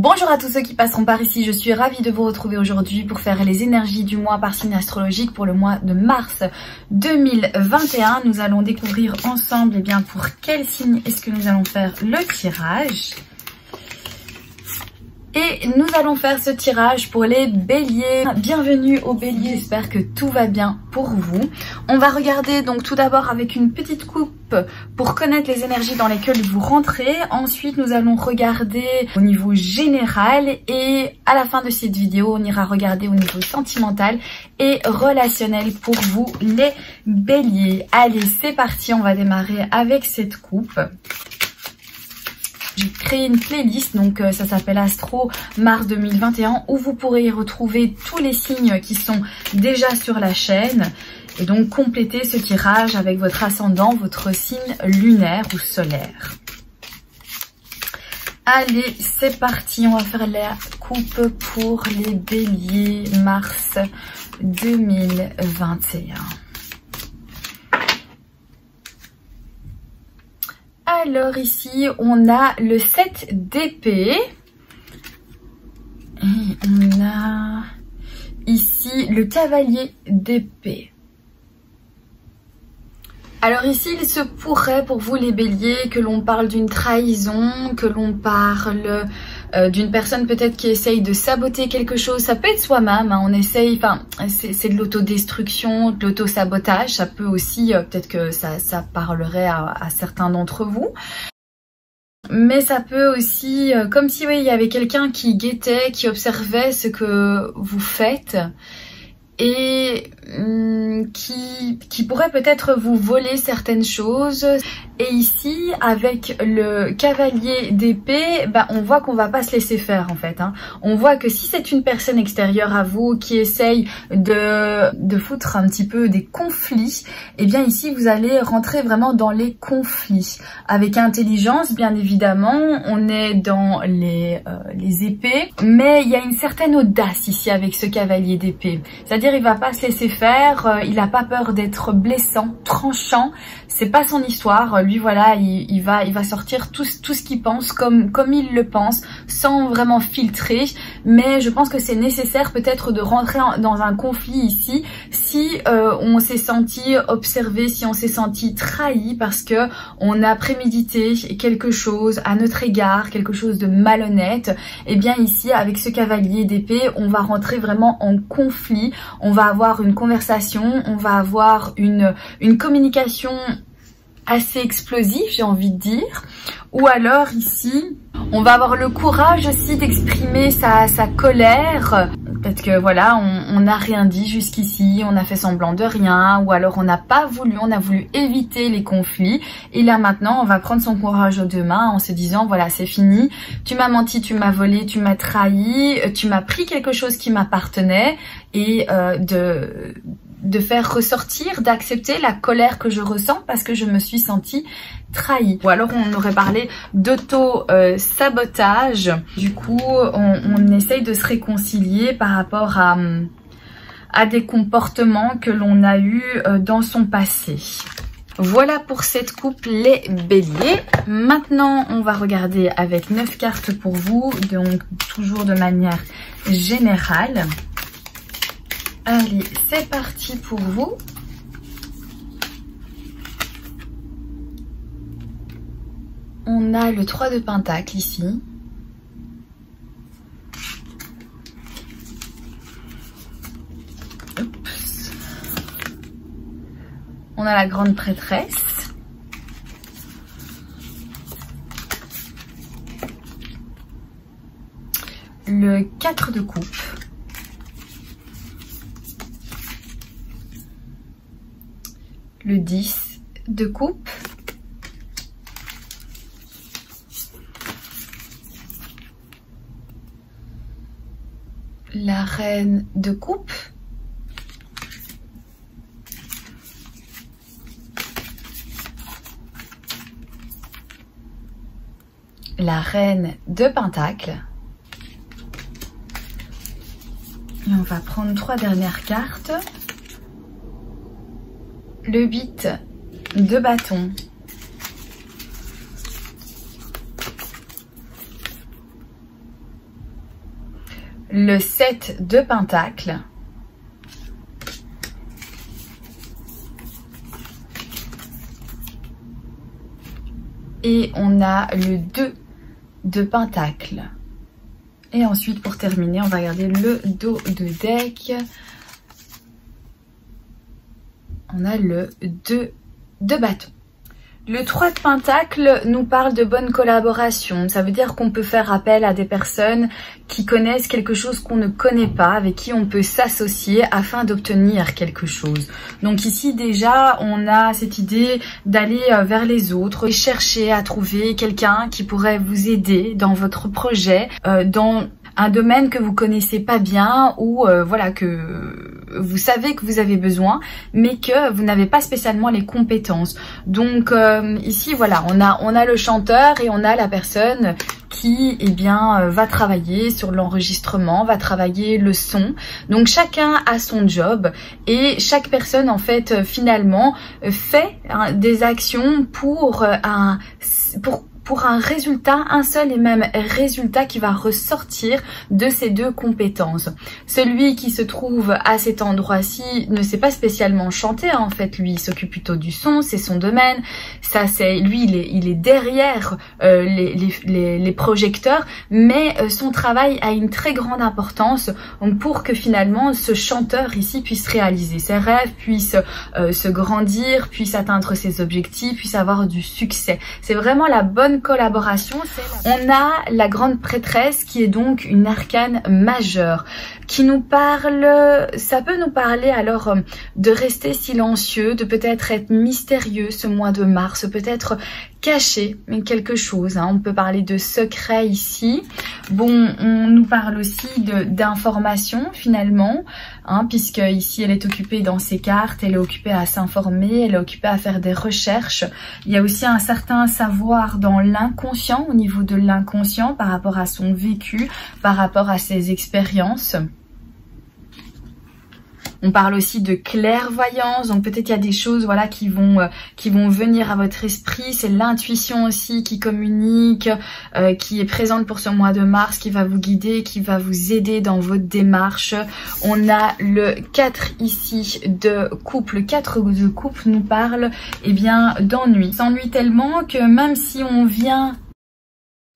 Bonjour à tous ceux qui passeront par ici, je suis ravie de vous retrouver aujourd'hui pour faire les énergies du mois par signe astrologique pour le mois de mars 2021. Nous allons découvrir ensemble pour quel signe est-ce que nous allons faire le tirage. Et nous allons faire ce tirage pour les béliers. Bienvenue aux béliers, j'espère que tout va bien pour vous. On va regarder donc tout d'abord avec une petite coupe pour connaître les énergies dans lesquelles vous rentrez. Ensuite, nous allons regarder au niveau général et à la fin de cette vidéo, on ira regarder au niveau sentimental et relationnel pour vous les béliers. Allez, c'est parti, on va démarrer avec cette coupe. J'ai créé une playlist, donc ça s'appelle Astro Mars 2021, où vous pourrez y retrouver tous les signes qui sont déjà sur la chaîne. Et donc compléter ce tirage avec votre ascendant, votre signe lunaire ou solaire. Allez, c'est parti, on va faire la coupe pour les béliers mars 2021. Alors ici, on a le 7 d'épée. Et on a ici le cavalier d'épée. Alors ici, il se pourrait pour vous les béliers que l'on parle d'une trahison, que l'on parle d'une personne peut-être qui essaye de saboter quelque chose. Ça peut être soi-même, hein, on essaye, enfin c'est de l'autodestruction, de l'auto-sabotage. Ça peut aussi, peut-être que ça parlerait à certains d'entre vous. Mais ça peut aussi, comme si oui, il y avait quelqu'un qui guettait, qui observait ce que vous faites. Et qui pourrait peut-être vous voler certaines choses. Et ici, avec le cavalier d'épée, on voit qu'on va pas se laisser faire en fait. On voit que si c'est une personne extérieure à vous qui essaye de foutre un petit peu des conflits, et bien ici vous allez rentrer vraiment dans les conflits. Avec intelligence, bien évidemment, on est dans les épées, mais il y a une certaine audace ici avec ce cavalier d'épée. C'est-à-dire il va pas se laisser faire, il a pas peur d'être blessant, tranchant, c'est pas son histoire. Lui voilà, il va sortir tout ce qu'il pense comme il le pense, sans vraiment filtrer. Mais je pense que c'est nécessaire peut-être de rentrer dans un conflit ici si on s'est senti observé, si on s'est senti trahi parce que on a prémédité quelque chose à notre égard, quelque chose de malhonnête. Et bien ici avec ce cavalier d'épée, on va rentrer vraiment en conflit. On va avoir une conversation, on va avoir une communication assez explosive, j'ai envie de dire. Ou alors ici, on va avoir le courage aussi d'exprimer sa colère. Peut-être que voilà, on n'a rien dit jusqu'ici, on a fait semblant de rien, ou alors on n'a pas voulu, on a voulu éviter les conflits. Et là maintenant, on va prendre son courage aux deux mains en se disant, voilà, c'est fini, tu m'as menti, tu m'as volé, tu m'as trahi, tu m'as pris quelque chose qui m'appartenait, et de faire ressortir, d'accepter la colère que je ressens parce que je me suis sentie trahie. Ou alors on aurait parlé d'auto-sabotage. Du coup, on essaye de se réconcilier par rapport à des comportements que l'on a eus dans son passé. Voilà pour cette coupe les béliers. Maintenant, on va regarder avec 9 cartes pour vous, donc toujours de manière générale. Allez, c'est parti pour vous. On a le 3 de Pentacle ici. Oups. On a la grande prêtresse. Le 4 de coupe. Le 10 de coupe. La reine de coupe. La reine de Pentacle. Et on va prendre 3 dernières cartes. Le 8 de bâton. le 7 de Pentacles. Et on a le 2 de Pentacles. Et ensuite, pour terminer, on va regarder le dos de deck. On a le 2 de bâton. Le 3 de Pentacles nous parle de bonne collaboration. Ça veut dire qu'on peut faire appel à des personnes qui connaissent quelque chose qu'on ne connaît pas, avec qui on peut s'associer afin d'obtenir quelque chose. Donc ici déjà, on a cette idée d'aller vers les autres et chercher à trouver quelqu'un qui pourrait vous aider dans votre projet, dans un domaine que vous connaissez pas bien ou voilà, que vous savez que vous avez besoin mais que vous n'avez pas spécialement les compétences. Donc ici voilà, on a le chanteur et on a la personne qui va travailler sur l'enregistrement, va travailler le son. Donc chacun a son job et chaque personne en fait finalement fait des actions pour un résultat, un seul et même résultat qui va ressortir de ces deux compétences. Celui qui se trouve à cet endroit-ci ne sait pas spécialement chanter, en fait, lui il s'occupe plutôt du son, c'est son domaine, ça c'est lui il est derrière les projecteurs, mais son travail a une très grande importance pour que finalement ce chanteur ici puisse réaliser ses rêves, puisse se grandir, puisse atteindre ses objectifs, puisse avoir du succès. C'est vraiment la bonne collaboration. On a la grande prêtresse qui est donc une arcane majeure qui nous parle, ça peut nous parler alors de rester silencieux, de peut-être être mystérieux ce mois de mars, peut-être cacher quelque chose, hein. On peut parler de secret ici. Bon, on nous parle aussi d'information finalement, hein, puisque ici elle est occupée dans ses cartes, elle est occupée à s'informer, elle est occupée à faire des recherches. Il y a aussi un certain savoir dans l'inconscient, au niveau de l'inconscient, par rapport à son vécu, par rapport à ses expériences. On parle aussi de clairvoyance, donc peut-être il y a des choses voilà qui vont venir à votre esprit. C'est l'intuition aussi qui communique, qui est présente pour ce mois de mars, qui va vous guider, qui va vous aider dans votre démarche. On a le 4 ici de couple. Le 4 de couple nous parle d'ennui. S'ennuie tellement que même si on vient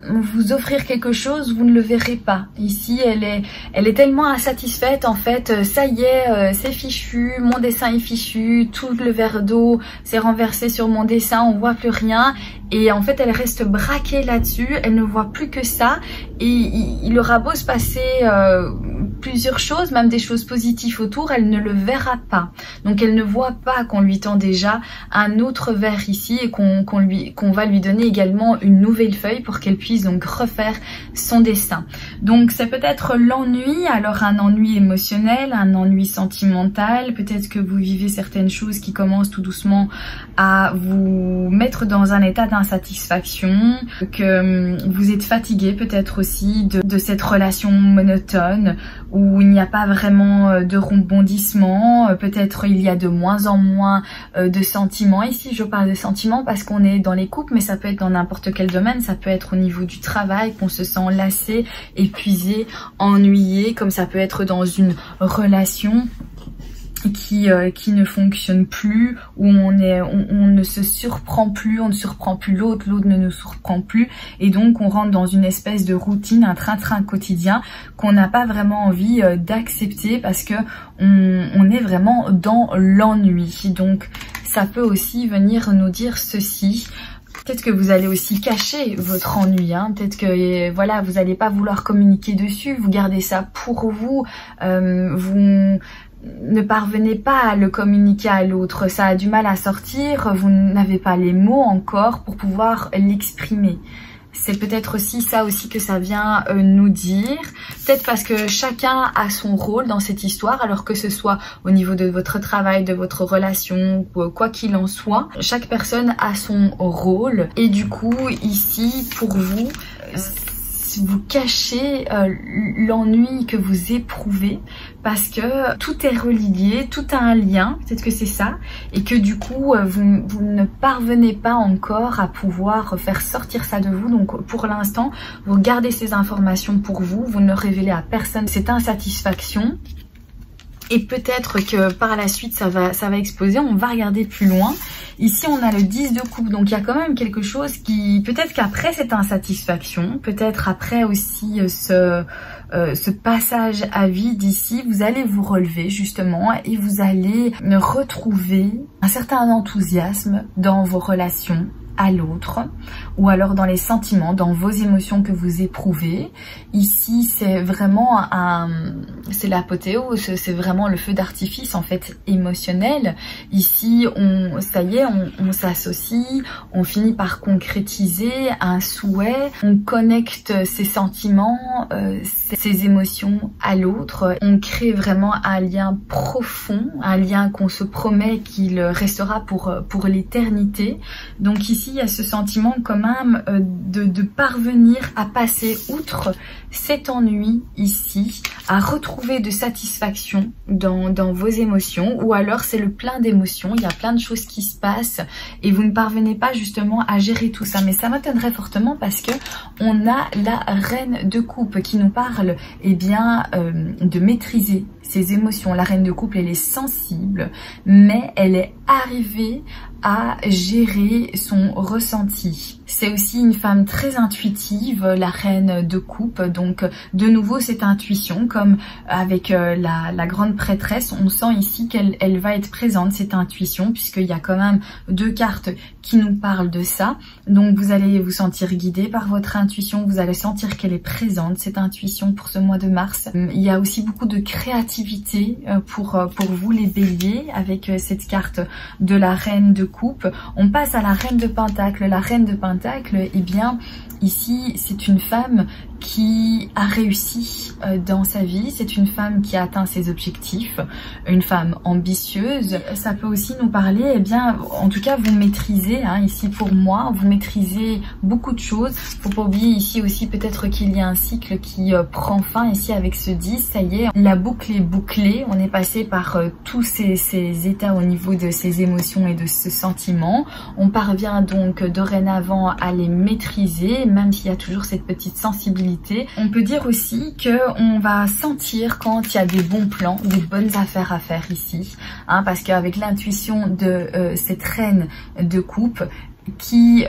vous offrir quelque chose, vous ne le verrez pas. Ici, elle est tellement insatisfaite en fait. Ça y est, c'est fichu, mon dessin est fichu, tout le verre d'eau s'est renversé sur mon dessin, on voit plus rien. Et en fait, elle reste braquée là-dessus, elle ne voit plus que ça. Et il aura beau se passer plusieurs choses, même des choses positives autour, elle ne le verra pas. Donc elle ne voit pas qu'on lui tend déjà un autre verre ici et qu'on va lui donner également une nouvelle feuille pour qu'elle puisse donc refaire son dessin. Donc c'est peut-être l'ennui, alors un ennui émotionnel, un ennui sentimental, peut-être que vous vivez certaines choses qui commencent tout doucement à vous mettre dans un état d'insatisfaction, que vous êtes fatigué peut-être aussi de cette relation monotone où il n'y a pas vraiment de rebondissement, peut-être il y a de moins en moins de sentiments. Ici je parle de sentiments parce qu'on est dans les couples, mais ça peut être dans n'importe quel domaine, ça peut être au niveau du travail, qu'on se sent lassé, épuisé, ennuyé, comme ça peut être dans une relation qui ne fonctionne plus, où on ne se surprend plus, on ne surprend plus l'autre, l'autre ne nous surprend plus, et donc on rentre dans une espèce de routine, un train-train quotidien qu'on n'a pas vraiment envie d'accepter parce que on est vraiment dans l'ennui. Donc ça peut aussi venir nous dire ceci. Peut-être que vous allez aussi cacher votre ennui, hein. Peut-être que voilà, vous n'allez pas vouloir communiquer dessus, vous gardez ça pour vous, vous ne parvenez pas à le communiquer à l'autre, ça a du mal à sortir, vous n'avez pas les mots encore pour pouvoir l'exprimer. C'est peut-être aussi ça aussi que ça vient nous dire. Peut-être parce que chacun a son rôle dans cette histoire, alors que ce soit au niveau de votre travail, de votre relation, quoi qu'il en soit. Chaque personne a son rôle. Et du coup, ici, pour vous, vous cachez l'ennui que vous éprouvez, parce que tout est relié, tout a un lien, peut-être que c'est ça, et que du coup vous ne parvenez pas encore à pouvoir faire sortir ça de vous. Donc pour l'instant vous gardez ces informations pour vous, vous ne révélez à personne cette insatisfaction. Et peut-être que par la suite ça va exploser. On va regarder plus loin. Ici on a le 10 de coupe, donc il y a quand même quelque chose qui, peut-être qu'après cette insatisfaction, peut-être après aussi ce passage à vide ici, vous allez vous relever justement et vous allez retrouver un certain enthousiasme dans vos relations à l'autre, ou alors dans les sentiments, dans vos émotions que vous éprouvez. Ici c'est vraiment c'est l'apothéose, c'est vraiment le feu d'artifice en fait émotionnel. Ici ça y est, on s'associe, on finit par concrétiser un souhait, on connecte ses sentiments, ses émotions à l'autre, on crée vraiment un lien profond, un lien qu'on se promet qu'il restera pour l'éternité. Donc ici il y a ce sentiment quand même de parvenir à passer outre cet ennui ici, à retrouver de satisfaction dans vos émotions, ou alors c'est le plein d'émotions, il y a plein de choses qui se passent et vous ne parvenez pas justement à gérer tout ça. Mais ça m'étonnerait fortement parce que on a la reine de coupe qui nous parle de maîtriser ses émotions. La reine de coupe, elle est sensible, mais elle est arrivée à gérer son ressenti. C'est aussi une femme très intuitive, la reine de coupe. Donc de nouveau cette intuition, comme avec la grande prêtresse, on sent ici qu'elle va être présente, cette intuition, puisqu'il y a quand même deux cartes qui nous parlent de ça. Donc vous allez vous sentir guidé par votre intuition, vous allez sentir qu'elle est présente, cette intuition pour ce mois de mars. Il y a aussi beaucoup de créativité pour vous les béliers, avec cette carte de la reine de coupe. On passe à la reine de pentacle. La reine de pentacle, eh bien ici c'est une femme qui a réussi dans sa vie, c'est une femme qui a atteint ses objectifs, une femme ambitieuse. Ça peut aussi nous parler, eh bien, en tout cas vous maîtrisez, ici pour moi, vous maîtrisez beaucoup de choses. Faut pas oublier ici aussi peut-être qu'il y a un cycle qui prend fin ici avec ce 10, ça y est, la boucle est bouclée, on est passé par tous ces états au niveau de ces émotions et de ce sentiment. On parvient donc dorénavant à les maîtriser, même s'il y a toujours cette petite sensibilité. On peut dire aussi qu'on va sentir quand il y a des bons plans, des bonnes affaires à faire ici, parce qu'avec l'intuition de cette reine de coupe, qui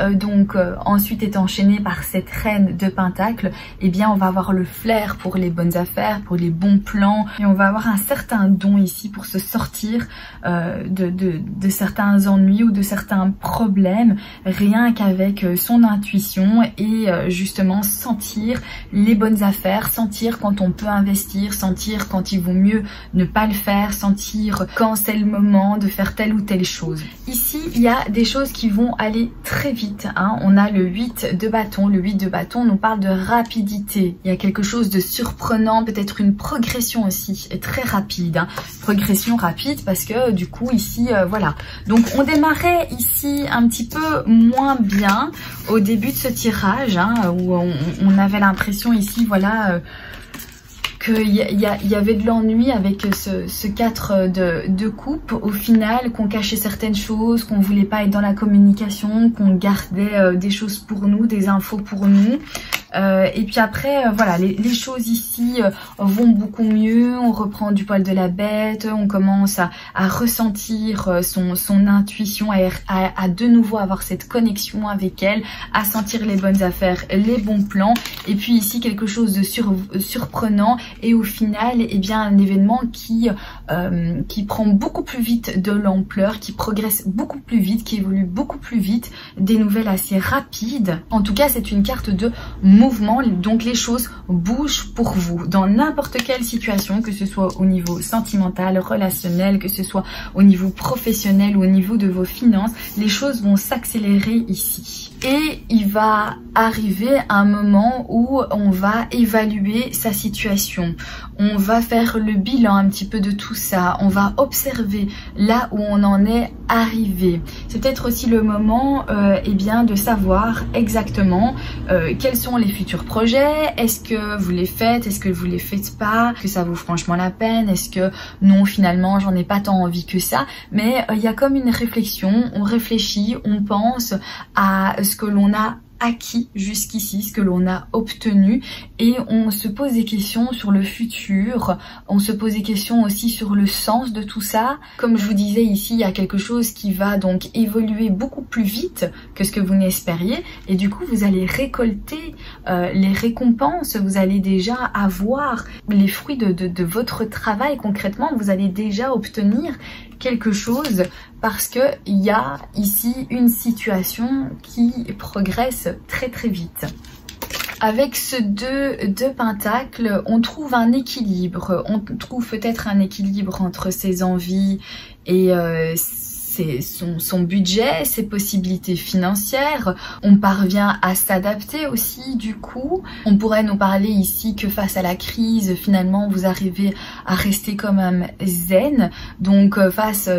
ensuite est enchaînée par cette reine de pentacle, eh bien on va avoir le flair pour les bonnes affaires, pour les bons plans, et on va avoir un certain don ici pour se sortir de certains ennuis ou de certains problèmes, rien qu'avec son intuition et justement sentir les bonnes affaires, sentir quand on peut investir, sentir quand il vaut mieux ne pas le faire, sentir quand c'est le moment de faire telle ou telle chose. Ici il y a des choses qui vont aller très vite, on a le 8 de bâton. Le 8 de bâton nous parle de rapidité. Il y a quelque chose de surprenant, peut-être une progression aussi très rapide, progression rapide parce que du coup ici voilà, donc on démarrait ici un petit peu moins bien au début de ce tirage, où on avait l'impression ici voilà qu'il y avait de l'ennui avec ce 4 de coupe, au final, qu'on cachait certaines choses, qu'on voulait pas être dans la communication, qu'on gardait des choses pour nous, des infos pour nous. Et puis après, voilà, les choses ici vont beaucoup mieux, on reprend du poil de la bête, on commence à ressentir son intuition, à de nouveau avoir cette connexion avec elle, à sentir les bonnes affaires, les bons plans, et puis ici quelque chose de surprenant, et au final, eh bien, un événement qui prend beaucoup plus vite de l'ampleur, qui progresse beaucoup plus vite, qui évolue beaucoup plus vite, des nouvelles assez rapides. En tout cas, c'est une carte de mouvement, donc les choses bougent pour vous dans n'importe quelle situation, que ce soit au niveau sentimental, relationnel, que ce soit au niveau professionnel ou au niveau de vos finances, les choses vont s'accélérer ici. Et il va arriver un moment où on va évaluer sa situation, on va faire le bilan un petit peu de tout ça, on va observer là où on en est arrivé. C'est peut-être aussi le moment eh bien, de savoir exactement quelles sont les des futurs projets? Est-ce que vous les faites? Est-ce que vous les faites pas? Est-ce que ça vaut franchement la peine? Est-ce que non, finalement, j'en ai pas tant envie que ça? Mais il y a comme une réflexion, on réfléchit, on pense à ce que l'on a acquis jusqu'ici, ce que l'on a obtenu, et on se pose des questions sur le futur, on se pose des questions aussi sur le sens de tout ça. Comme je vous disais ici, il y a quelque chose qui va donc évoluer beaucoup plus vite que ce que vous n'espériez, et du coup vous allez récolter les récompenses, vous allez déjà avoir les fruits de votre travail concrètement, vous allez déjà obtenir quelque chose parce que il y a ici une situation qui progresse très vite. Avec ce 2 de Pentacles, on trouve un équilibre, on trouve peut-être un équilibre entre ses envies et son budget, ses possibilités financières. On parvient à s'adapter aussi du coup. On pourrait nous parler ici que face à la crise, finalement vous arrivez à rester quand même zen. Donc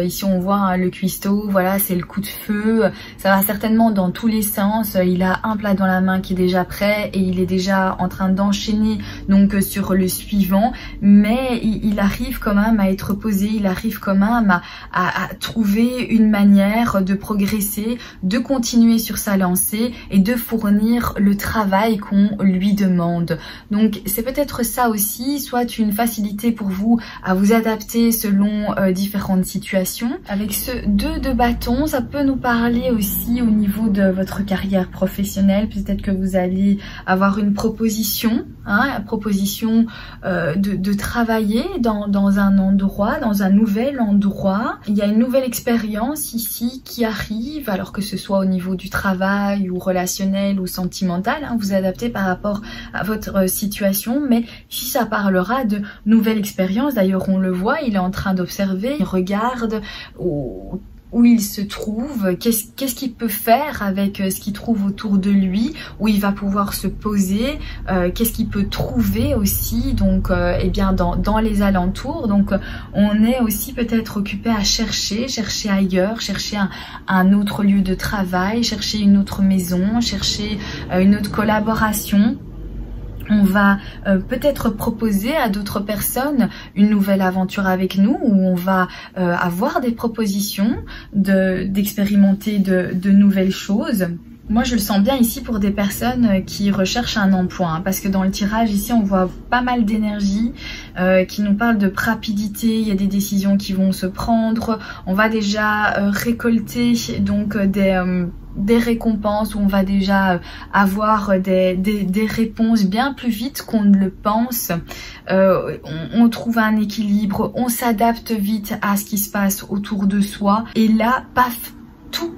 ici on voit hein, le cuistot, voilà c'est le coup de feu. Ça va certainement dans tous les sens. Il a un plat dans la main qui est déjà prêt et il est déjà en train d'enchaîner donc sur le suivant. Mais il arrive quand même à être posé, il arrive quand même à trouver une manière de progresser, de continuer sur sa lancée et de fournir le travail qu'on lui demande. Donc c'est peut-être ça aussi, soit une facilité pour vous à vous adapter selon différentes situations. Avec ce 2 de bâton, ça peut nous parler aussi au niveau de votre carrière professionnelle. Peut-être que vous allez avoir une proposition, de travailler dans un endroit, dans un nouvel endroit. Il y a une nouvelle expérience ici qui arrive, alors que ce soit au niveau du travail ou relationnel ou sentimental, hein, vous adaptez par rapport à votre situation, mais ici ça parlera de nouvelles expériences. D'ailleurs on le voit, il est en train d'observer, il regarde où il se trouve, qu'est-ce qu'il peut faire avec ce qu'il trouve autour de lui, où il va pouvoir se poser, qu'est-ce qu'il peut trouver aussi donc eh bien dans les alentours. Donc on est aussi peut-être occupé à chercher ailleurs, chercher un autre lieu de travail, chercher une autre maison, chercher une autre collaboration. On va peut-être proposer à d'autres personnes une nouvelle aventure avec nous, où on va avoir des propositions d'expérimenter de nouvelles choses. Moi je le sens bien ici pour des personnes qui recherchent un emploi, hein, parce que dans le tirage ici on voit pas mal d'énergie qui nous parle de rapidité, il y a des décisions qui vont se prendre, on va déjà récolter donc des récompenses, où on va déjà avoir des réponses bien plus vite qu'on ne le pense. On trouve un équilibre, on s'adapte vite à ce qui se passe autour de soi et là, paf, tout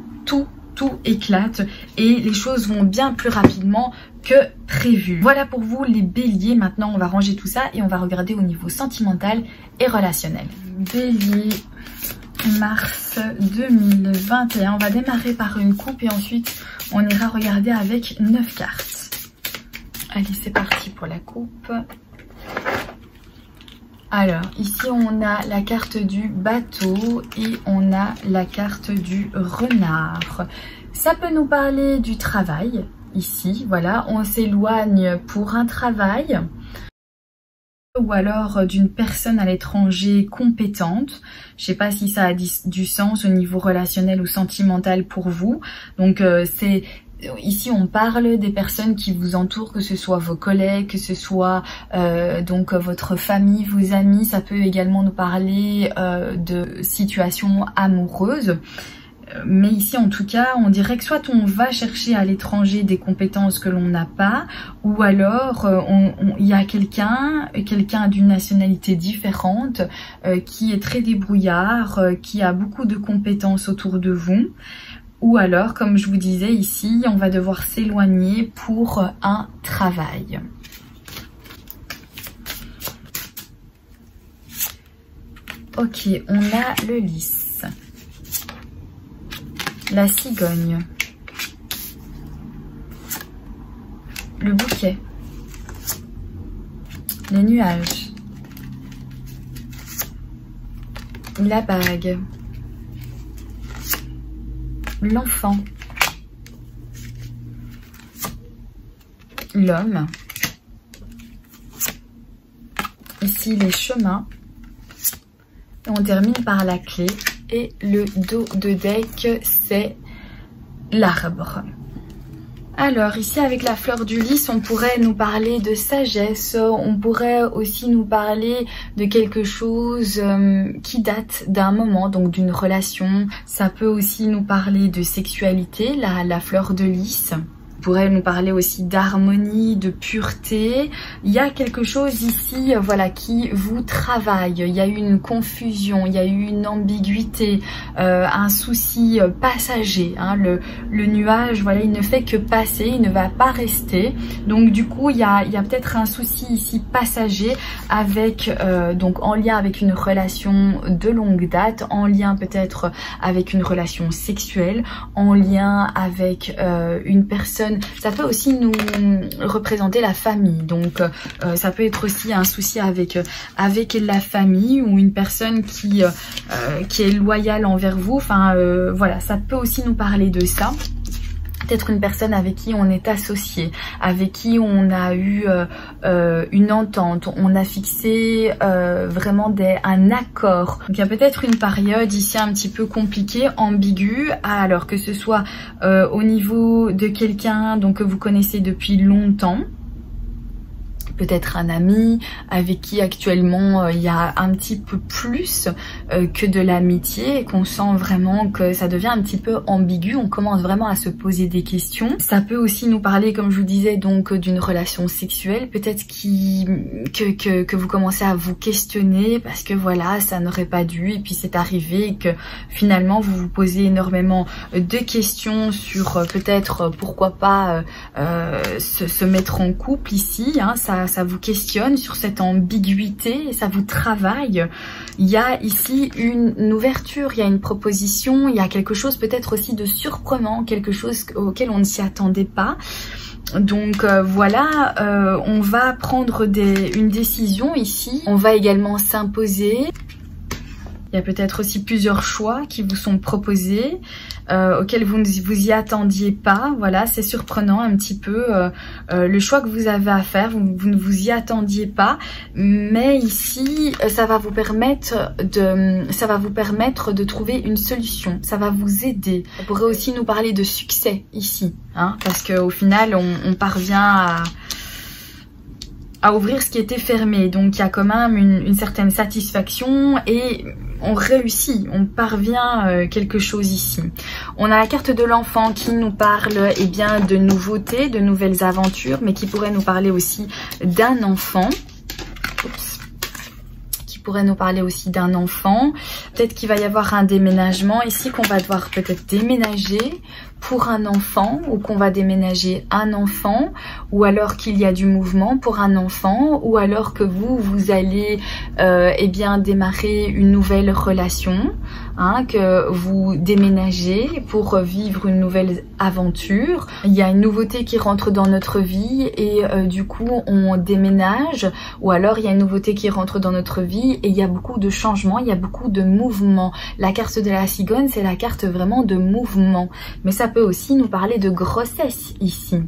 éclate et les choses vont bien plus rapidement que prévu. Voilà pour vous les béliers. Maintenant on va ranger tout ça et on va regarder au niveau sentimental et relationnel. Bélier, mars 2021. On va démarrer par une coupe et ensuite on ira regarder avec 9 cartes. Allez, c'est parti pour la coupe. Alors, ici on a la carte du bateau et on a la carte du renard. Ça peut nous parler du travail, ici, voilà, on s'éloigne pour un travail. Ou alors d'une personne à l'étranger compétente. Je sais pas si ça a du sens au niveau relationnel ou sentimental pour vous. Donc c'est... Ici, on parle des personnes qui vous entourent, que ce soit vos collègues, que ce soit donc votre famille, vos amis. Ça peut également nous parler de situations amoureuses. Mais ici, en tout cas, on dirait que soit on va chercher à l'étranger des compétences que l'on n'a pas, ou alors il y a quelqu'un d'une nationalité différente qui est très débrouillard, qui a beaucoup de compétences autour de vous. Ou alors, comme je vous disais ici, on va devoir s'éloigner pour un travail. Ok, on a le lys, la cigogne, le bouquet, les nuages, la bague, l'enfant, l'homme. Ici, les chemins. Et on termine par la clé. Et le dos de deck, c'est l'arbre. Alors ici avec la fleur du lys, on pourrait nous parler de sagesse, on pourrait aussi nous parler de quelque chose qui date d'un moment, donc d'une relation. Ça peut aussi nous parler de sexualité, la fleur de lys. On pourrait nous parler aussi d'harmonie, de pureté. Il y a quelque chose ici, voilà, qui vous travaille. Il y a eu une confusion, il y a eu une ambiguïté, un souci passager. Hein. Le nuage, voilà, il ne fait que passer, il ne va pas rester. Donc du coup, il y a peut-être un souci ici passager avec, donc en lien avec une relation de longue date, en lien peut-être avec une relation sexuelle, en lien avec une personne. Ça peut aussi nous représenter la famille, donc ça peut être aussi un souci avec la famille ou une personne qui est loyale envers vous. Enfin voilà, ça peut aussi nous parler de ça. Peut-être une personne avec qui on est associé, avec qui on a eu une entente, on a fixé vraiment un accord. Donc il y a peut-être une période ici un petit peu compliquée, ambiguë, alors que ce soit au niveau de quelqu'un donc que vous connaissez depuis longtemps. Peut-être un ami avec qui actuellement il y a un petit peu plus que de l'amitié et qu'on sent vraiment que ça devient un petit peu ambigu, on commence vraiment à se poser des questions. Ça peut aussi nous parler, comme je vous disais, donc d'une relation sexuelle, peut-être que vous commencez à vous questionner parce que voilà, ça n'aurait pas dû et puis c'est arrivé et que finalement vous vous posez énormément de questions sur peut-être pourquoi pas se mettre en couple ici, hein, ça vous questionne sur cette ambiguïté, ça vous travaille. Il y a ici une ouverture, il y a une proposition, il y a quelque chose peut-être aussi de surprenant, quelque chose auquel on ne s'y attendait pas. Donc voilà, on va prendre une décision ici, on va également s'imposer. Il y a peut-être aussi plusieurs choix qui vous sont proposés, auxquels vous ne vous y attendiez pas. Voilà, c'est surprenant un petit peu le choix que vous avez à faire. Vous ne vous y attendiez pas, mais ici, ça va vous permettre de trouver une solution. Ça va vous aider. Ça pourrait aussi nous parler de succès ici, hein, parce qu'au final, on parvient à ouvrir ce qui était fermé. Donc il y a quand même une certaine satisfaction et on réussit, on parvient quelque chose ici. On a la carte de l'enfant qui nous parle bien de nouveautés, de nouvelles aventures, mais qui pourrait nous parler aussi d'un enfant. Pourrait nous parler aussi d'un enfant. Peut-être qu'il va y avoir un déménagement ici, qu'on va devoir peut-être déménager pour un enfant, ou qu'on va déménager un enfant, ou alors qu'il y a du mouvement pour un enfant, ou alors que vous allez bien démarrer une nouvelle relation, hein, que vous déménagez pour vivre une nouvelle aventure. Il y a une nouveauté qui rentre dans notre vie et du coup on déménage, ou alors il y a une nouveauté qui rentre dans notre vie et il y a beaucoup de changements, il y a beaucoup de mouvements. La carte de la cigogne, c'est la carte vraiment de mouvement, mais ça peut aussi nous parler de grossesse ici.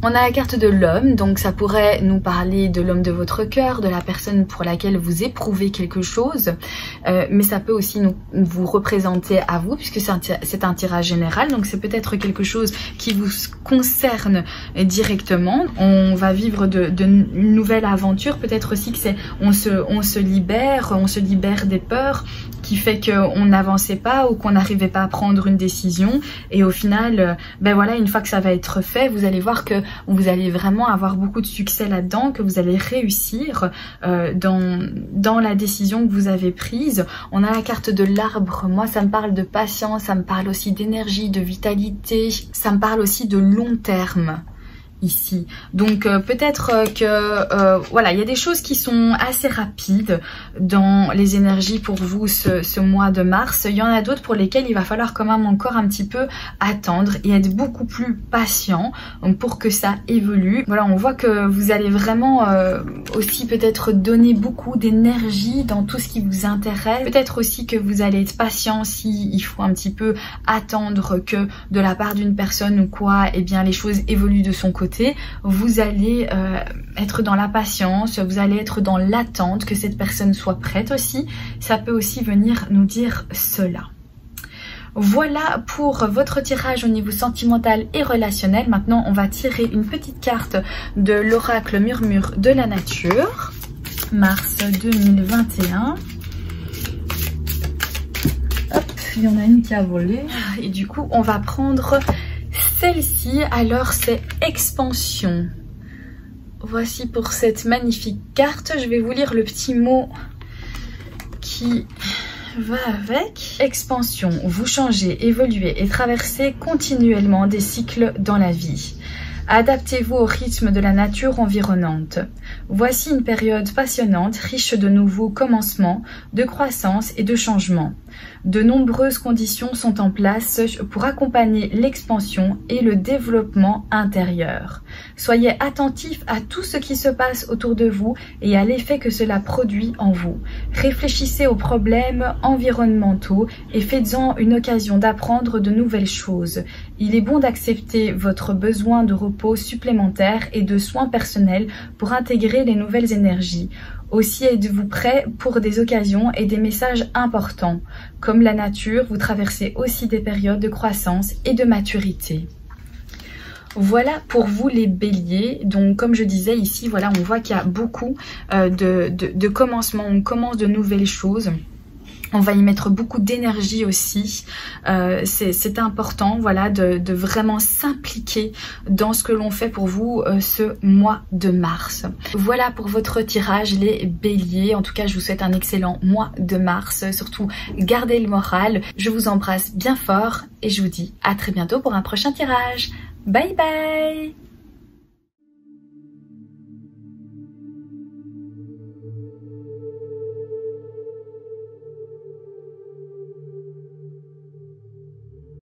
On a la carte de l'homme, donc ça pourrait nous parler de l'homme de votre cœur, de la personne pour laquelle vous éprouvez quelque chose, mais ça peut aussi vous représenter à vous, puisque c'est un tirage général, donc c'est peut-être quelque chose qui vous concerne directement. On va vivre de nouvelles aventures, peut-être aussi que on se libère des peurs qui fait qu'on n'avançait pas ou qu'on n'arrivait pas à prendre une décision, et au final, ben voilà, une fois que ça va être fait, vous allez voir que vous allez vraiment avoir beaucoup de succès là-dedans, que vous allez réussir dans la décision que vous avez prise. On a la carte de l'arbre. Moi, ça me parle de patience, ça me parle aussi d'énergie, de vitalité, ça me parle aussi de long terme ici. Donc peut-être que voilà, il y a des choses qui sont assez rapides dans les énergies pour vous ce mois de mars. Il y en a d'autres pour lesquelles il va falloir quand même encore un petit peu attendre et être beaucoup plus patient pour que ça évolue. Voilà, on voit que vous allez vraiment aussi peut-être donner beaucoup d'énergie dans tout ce qui vous intéresse. Peut-être aussi que vous allez être patient si il faut un petit peu attendre que de la part d'une personne ou quoi, eh bien les choses évoluent de son côté. côté, vous allez être dans la patience, vous allez être dans l'attente que cette personne soit prête aussi. Ça peut aussi venir nous dire cela. Voilà pour votre tirage au niveau sentimental et relationnel. Maintenant, on va tirer une petite carte de l'oracle Murmure de la nature, mars 2021. Hop, il y en a une qui a volé. Et du coup, on va prendre celle-ci. Alors, c'est expansion. Voici pour cette magnifique carte. Je vais vous lire le petit mot qui va avec. Expansion, vous changez, évoluez et traversez continuellement des cycles dans la vie. Adaptez-vous au rythme de la nature environnante. Voici une période passionnante, riche de nouveaux commencements, de croissance et de changement. De nombreuses conditions sont en place pour accompagner l'expansion et le développement intérieur. Soyez attentifs à tout ce qui se passe autour de vous et à l'effet que cela produit en vous. Réfléchissez aux problèmes environnementaux et faites-en une occasion d'apprendre de nouvelles choses. Il est bon d'accepter votre besoin de repos supplémentaire et de soins personnels pour intégrer les nouvelles énergies. Aussi êtes-vous prêt pour des occasions et des messages importants. Comme la nature, vous traversez aussi des périodes de croissance et de maturité. Voilà pour vous les béliers. Donc comme je disais ici, voilà, on voit qu'il y a beaucoup de commencements, on commence de nouvelles choses. On va y mettre beaucoup d'énergie aussi. C'est important, voilà, de vraiment s'impliquer dans ce que l'on fait pour vous ce mois de mars. Voilà pour votre tirage, les béliers. En tout cas, je vous souhaite un excellent mois de mars. Surtout, gardez le moral. Je vous embrasse bien fort et je vous dis à très bientôt pour un prochain tirage. Bye bye!